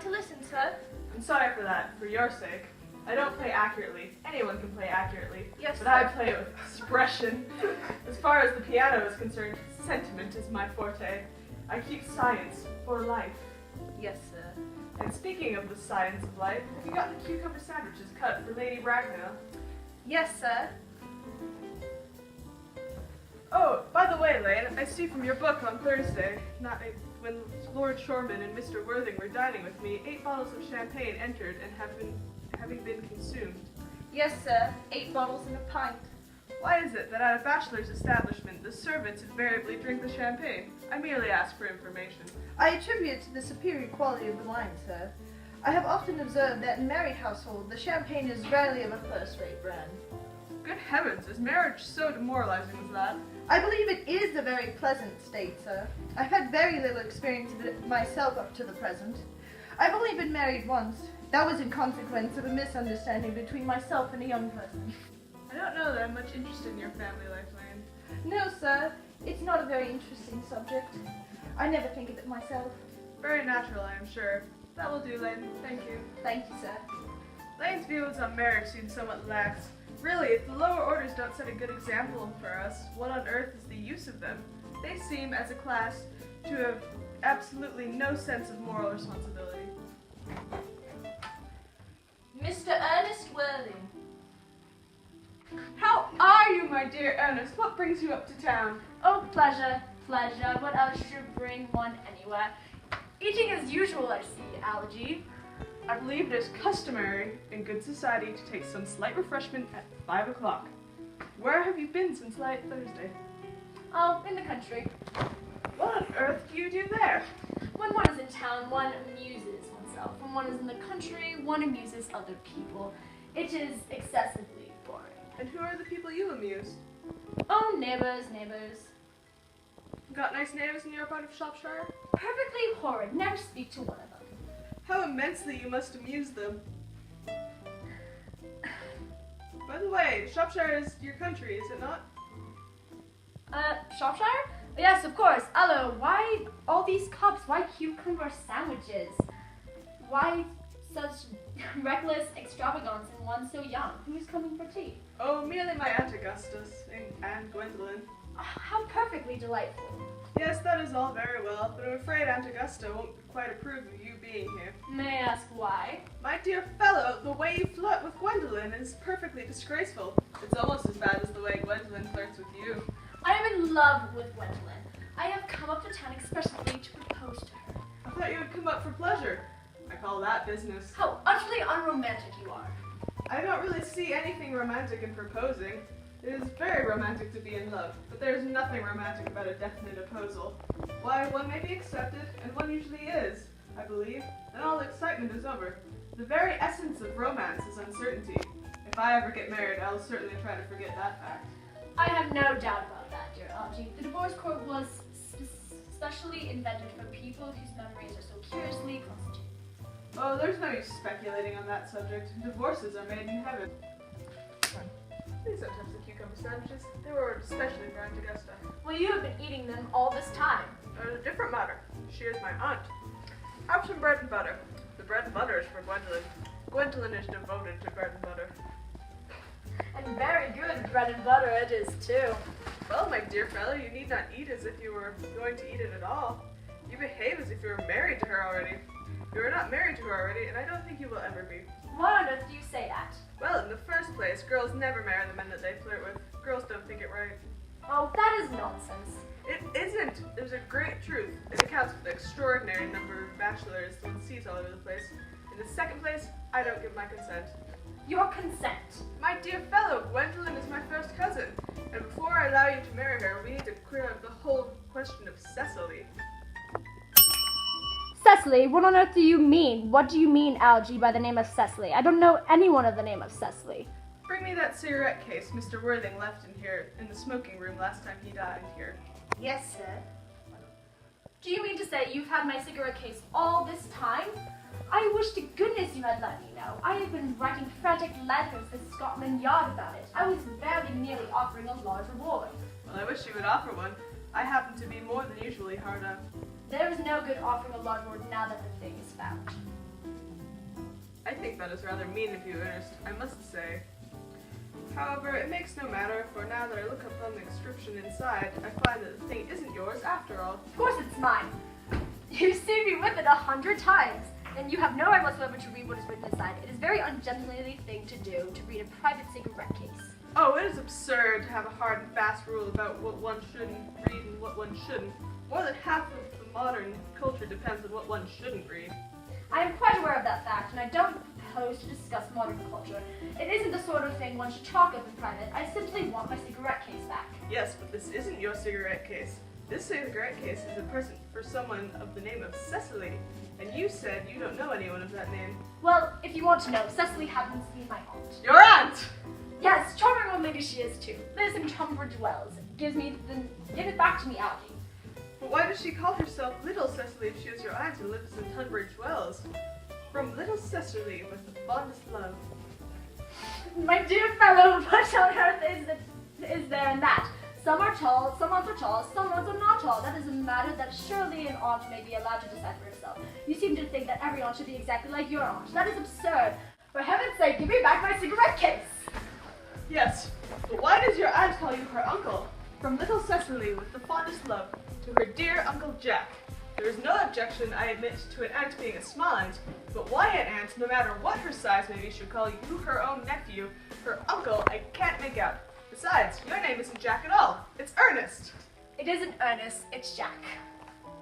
to listen, sir. I'm sorry for that, for your sake. I don't play accurately. Anyone can play accurately. Yes, but sir. I play with expression. As far as the piano is concerned, sentiment is my forte. I keep science for life. Yes, sir. And speaking of the science of life, have you got the cucumber sandwiches cut for Lady Bracknell? Yes, sir. Oh, by the way, Lane, I see from your book on Thursday, when Lord Shoreman and Mr. Worthing were dining with me, 8 bottles of champagne entered and having been consumed. Yes, sir. 8 bottles and a pint. Why is it that at a bachelor's establishment, the servants invariably drink the champagne? I merely ask for information. I attribute it to the superior quality of the wine, sir. I have often observed that in married households, the champagne is rarely of a first-rate brand. Good heavens, is marriage so demoralizing as that? I believe it is a very pleasant state, sir. I've had very little experience of it myself up to the present. I've only been married once. That was in consequence of a misunderstanding between myself and a young person. I don't know that I'm much interested in your family life, Lane. No, sir. It's not a very interesting subject. I never think of it myself. Very natural, I am sure. That will do, Lane. Thank you. Thank you, sir. Lane's views on marriage seem somewhat lax. Really, if the lower orders don't set a good example for us, what on earth is the use of them? They seem, as a class, to have absolutely no sense of moral responsibility. Mr. Ernest Worthing. How are you, my dear Earnest? What brings you up to town? Oh, pleasure, pleasure. What else should bring one anywhere? Eating as usual, I see, Algie. I believe it is customary in good society to take some slight refreshment at 5 o'clock. Where have you been since late Thursday? Oh, in the country. What on earth do you do there? When one is in town, one amuses oneself. When one is in the country, one amuses other people. It is excessively boring. And who are the people you amuse? Oh, neighbors. Got nice neighbors in your part of Shropshire? Perfectly horrid. Never speak to one of them. How immensely you must amuse them. By the way, Shropshire is your country, is it not? Shropshire? Yes, of course. Hello, why all these cups? Why cucumber sandwiches? Why such reckless extravagance in one so young? Who's coming for tea? Oh, merely my Aunt Augustus and Gwendolyn. How perfectly delightful. Yes, that is all very well, but I'm afraid Aunt Augusta won't quite approve of you being here. May I ask why? My dear fellow, the way you flirt with Gwendolyn is perfectly disgraceful. It's almost as bad as the way Gwendolyn flirts with you. I am in love with Gwendolyn. I have come up to town expressly to propose to her. I thought you would come up for pleasure. I call that business. How utterly unromantic you are. I don't really see anything romantic in proposing. It is very romantic to be in love, but there is nothing romantic about a definite proposal. Why, one may be accepted, and one usually is, I believe, and all excitement is over. The very essence of romance is uncertainty. If I ever get married, I'll certainly try to forget that fact. I have no doubt about that, dear Algie. The divorce court was specially invented for people whose memories are so curiously constituted. Oh, there's no use speculating on that subject. Divorces are made in heaven. Please don't touch the cucumber sandwiches. They were ordered especially for Aunt Augusta. Well, you have been eating them all this time. A different matter. She is my aunt. Have some bread and butter. The bread and butter is for Gwendolyn. Gwendolyn is devoted to bread and butter. And very good bread and butter it is, too. Well, my dear fellow, you need not eat as if you were going to eat it at all. You behave as if you were married to her already. You are not married to her already, and I don't think you will ever be. Why on earth do you say that? Well, in the first place, girls never marry the men that they flirt with. Girls don't think it right. Oh, that is nonsense. It isn't. There's a great truth. It accounts for the extraordinary number of bachelors one sees all over the place. In the second place, I don't give my consent. Your consent. My dear fellow, Gwendolyn is my first cousin, and before I allow you to marry her, we need to clear up the whole question of Cecily. Cecily, what on earth do you mean? What do you mean, Algie, by the name of Cecily? I don't know anyone of the name of Cecily. Bring me that cigarette case Mr. Worthing left in here, in the smoking room last time he dined here. Yes, sir. Do you mean to say you've had my cigarette case all this time? I wish to goodness you had let me know. I have been writing frantic letters to Scotland Yard about it. I was very nearly offering a large reward. Well, I wish you would offer one. I happen to be more than usually hard up. There is no good offering a large reward now that the thing is found. I think that is rather mean of you, Ernest, I must say. However, it makes no matter, for now that I look upon the inscription inside, I find that the thing isn't yours after all. Of course it's mine. You've seen me with it 100 times, and you have no right whatsoever to read what is written inside. It is a very ungentlemanly thing to do, to read a private cigarette case. Oh, it is absurd to have a hard and fast rule about what one shouldn't read and what one shouldn't. More than half of the modern culture depends on what one shouldn't read. I am quite aware of that fact, and I don't propose to discuss modern culture. It isn't the sort of thing one should talk of in private. I simply want my cigarette case back. Yes, but this isn't your cigarette case. This cigarette case is a present for someone of the name of Cecily, and you said you don't know anyone of that name. Well, if you want to know, Cecily happens to be my aunt. Your aunt! Yes, charming old lady she is too. Lives in Tunbridge Wells. Give it back to me, Algie. But why does she call herself Little Cecily if she is your aunt and lives in Tunbridge Wells? From Little Cecily with the fondest love. My dear fellow, what on earth is there in that? Some are tall, some aunts are tall, some aunts are not tall. That is a matter that surely an aunt may be allowed to decide for herself. You seem to think that every aunt should be exactly like your aunt. That is absurd. For heaven's sake, give me back my cigarette case. Yes, but why does your aunt call you her uncle? From Little Cecily with the fondest love to her dear Uncle Jack. There is no objection, I admit, to an aunt being a small aunt, but why an aunt, no matter what her size may be, should call you her own nephew, her uncle, I can't make out. Besides, your name isn't Jack at all. It's Ernest. It isn't Ernest, it's Jack.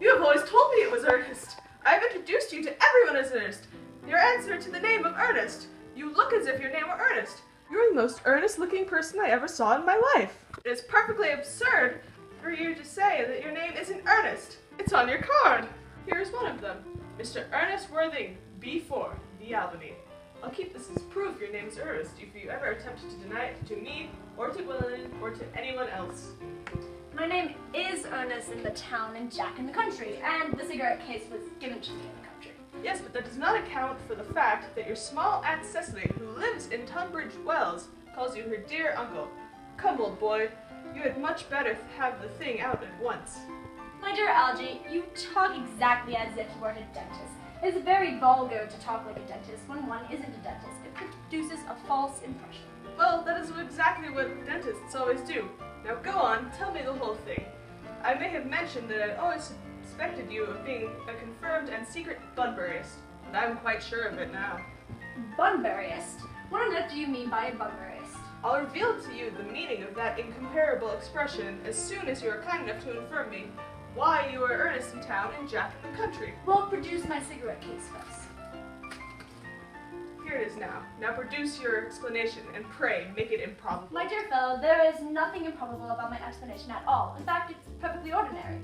You have always told me it was Ernest. I have introduced you to everyone as Ernest. Your answer to the name of Ernest. You look as if your name were Ernest. You're the most earnest-looking person I ever saw in my life. It is perfectly absurd for you to say that your name isn't Ernest. It's on your card. Here is one of them. Mr. Ernest Worthing, B4, The Albany. I'll keep this as proof your name is Ernest if you ever attempt to deny it to me, or to Gwendolyn, or to anyone else. My name is Ernest in the town and Jack in the country, and the cigarette case was given to me in the country. Yes, but that does not account for the fact that your small Aunt Cecily, who lives in Tunbridge Wells, calls you her dear uncle. Come, old boy, you had much better have the thing out at once. My dear Algie, you talk exactly as if you were a dentist. It is very vulgar to talk like a dentist when one isn't a dentist. It produces a false impression. Well, that is exactly what dentists always do. Now go on, tell me the whole thing. I may have mentioned that I always suspected you of being a confirmed and secret Bunburyist, but I'm quite sure of it now. Bunburyist? What on earth do you mean by a Bunburyist? I'll reveal to you the meaning of that incomparable expression as soon as you are kind enough to inform me why you are Ernest in town and Jack in the country. Well, produce my cigarette case first. Here it is now. Now produce your explanation, and pray, make it improbable. My dear fellow, there is nothing improbable about my explanation at all. In fact, it's perfectly ordinary.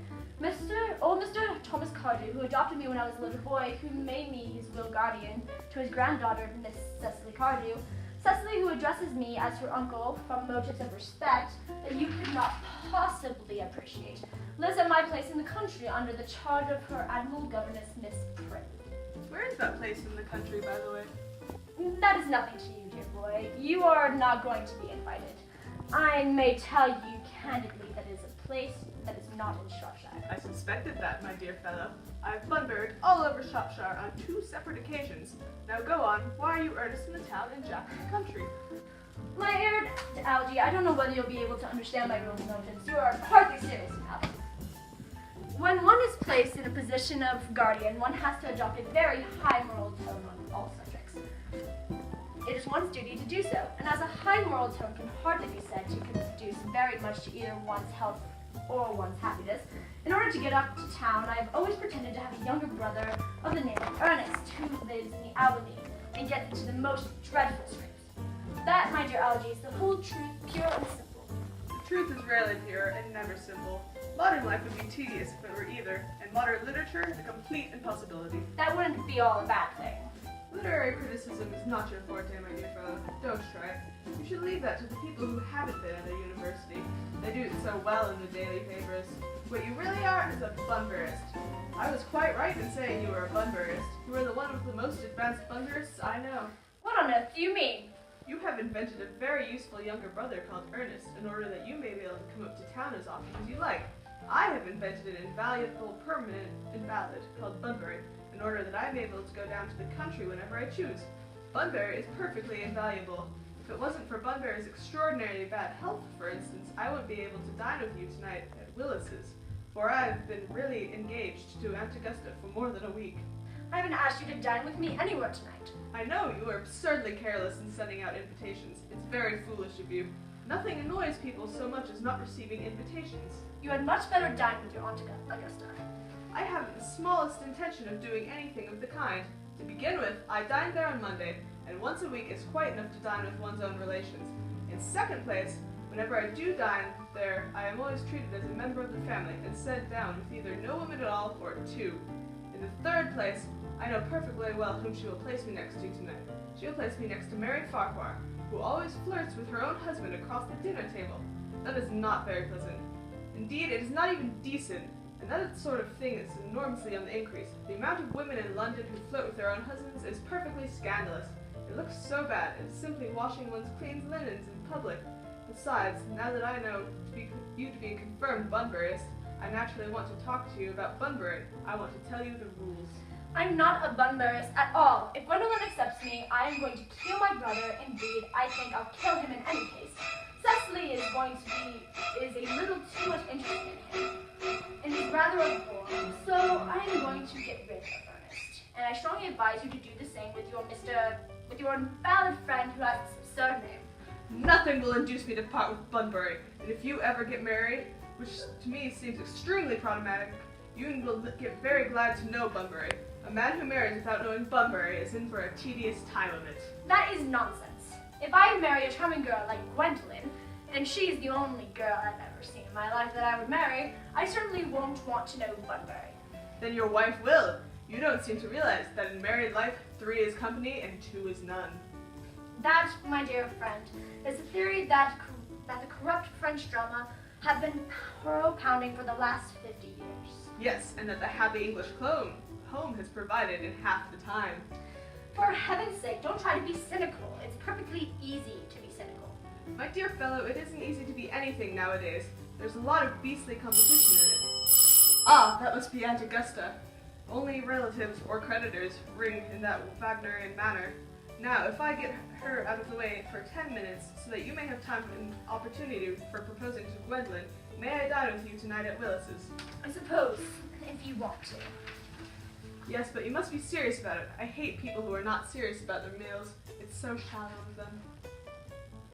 Old Mr. Thomas Cardew, who adopted me when I was a little boy, who made me his will guardian to his granddaughter, Miss Cecily Cardew, Cecily, who addresses me as her uncle from motives of respect that you could not possibly appreciate, lives at my place in the country under the charge of her admirable governess, Miss Prim. Where is that place in the country, by the way? That is nothing to you, dear boy. You are not going to be invited. I may tell you candidly that it is a place that is not in Shropshire. I suspected that, my dear fellow. I've Bunburyed all over Shropshire on 2 separate occasions. Now go on, why are you Ernest in the town and Jack in the country? My dear Algie, I don't know whether you'll be able to understand my real motives. You are hardly serious enough. When one is placed in a position of guardian, one has to adopt a very high moral tone on all subjects. It is one's duty to do so, and as a high moral tone can hardly be said to conduce very much to either one's health or one's happiness, in order to get up to town, I have always pretended to have a younger brother of the name of Earnest, who lives in the Albany, and gets into the most dreadful scrapes. That, my dear Algie, is the whole truth, pure and simple. The truth is rarely pure and never simple. Modern life would be tedious if it were either, and modern literature a complete impossibility. That wouldn't be all a bad thing. Literary criticism is not your forte, my dear fellow. Don't try it. You should leave that to the people who haven't been at a university. They do it so well in the daily papers. What you really are is a Bunburyist. I was quite right in saying you were a Bunburyist. You are the one of the most advanced Bunburyists I know. What on earth do you mean? You have invented a very useful younger brother called Ernest in order that you may be able to come up to town as often as you like. I have invented an invaluable permanent invalid called Bunbury in order that I may be able to go down to the country whenever I choose. Bunbury is perfectly invaluable. If it wasn't for Bunbury's extraordinarily bad health, for instance, I wouldn't be able to dine with you tonight at Willis's, for I've been really engaged to Aunt Augusta for more than a week. I haven't asked you to dine with me anywhere tonight. I know you are absurdly careless in sending out invitations. It's very foolish of you. Nothing annoys people so much as not receiving invitations. You had much better dine with your Aunt Augusta. I haven't the smallest intention of doing anything of the kind. To begin with, I dine there on Monday, and once a week is quite enough to dine with one's own relations. In second place, whenever I do dine there, I am always treated as a member of the family and sent down with either no women at all or two. In the third place, I know perfectly well whom she will place me next to tonight. She will place me next to Mary Farquhar, who always flirts with her own husband across the dinner table. That is not very pleasant. Indeed, it is not even decent, and that sort of thing is enormously on the increase. The amount of women in London who flirt with their own husbands is perfectly scandalous. It looks so bad, and simply washing one's clean linens in public. Besides, now that I know you to be a confirmed Bunburyist, I naturally want to talk to you about Bunbury. I want to tell you the rules. I'm not a Bunburyist at all. If Gwendolyn accepts me, I am going to kill my brother. Indeed, I think I'll kill him in any case. Cecily is a little too much interested in him, and he's rather a bore. So I am going to get rid of Ernest. And I strongly advise you to do the same with your invalid friend who has this absurd name. Nothing will induce me to part with Bunbury, and if you ever get married, which to me seems extremely problematic, you will get very glad to know Bunbury. A man who marries without knowing Bunbury is in for a tedious time of it. That is nonsense. If I marry a charming girl like Gwendolyn, and she's the only girl I've ever seen in my life that I would marry, I certainly won't want to know Bunbury. Then your wife will. You don't seem to realize that in married life, 3 is company and 2 is none. That, my dear friend, is the theory that the corrupt French drama have been propounding for the last 50 years. Yes, and that the happy English home has provided in half the time. For heaven's sake, don't try to be cynical. It's perfectly easy to be cynical. My dear fellow, it isn't easy to be anything nowadays. There's a lot of beastly competition in it. Ah, that must be Aunt Augusta. Only relatives or creditors ring in that Wagnerian manner. Now, if I get her out of the way for 10 minutes, so that you may have time and opportunity for proposing to Gwendolyn, may I dine with you tonight at Willis's? I suppose, if you want to. Yes, but you must be serious about it. I hate people who are not serious about their meals. It's so shallow of them.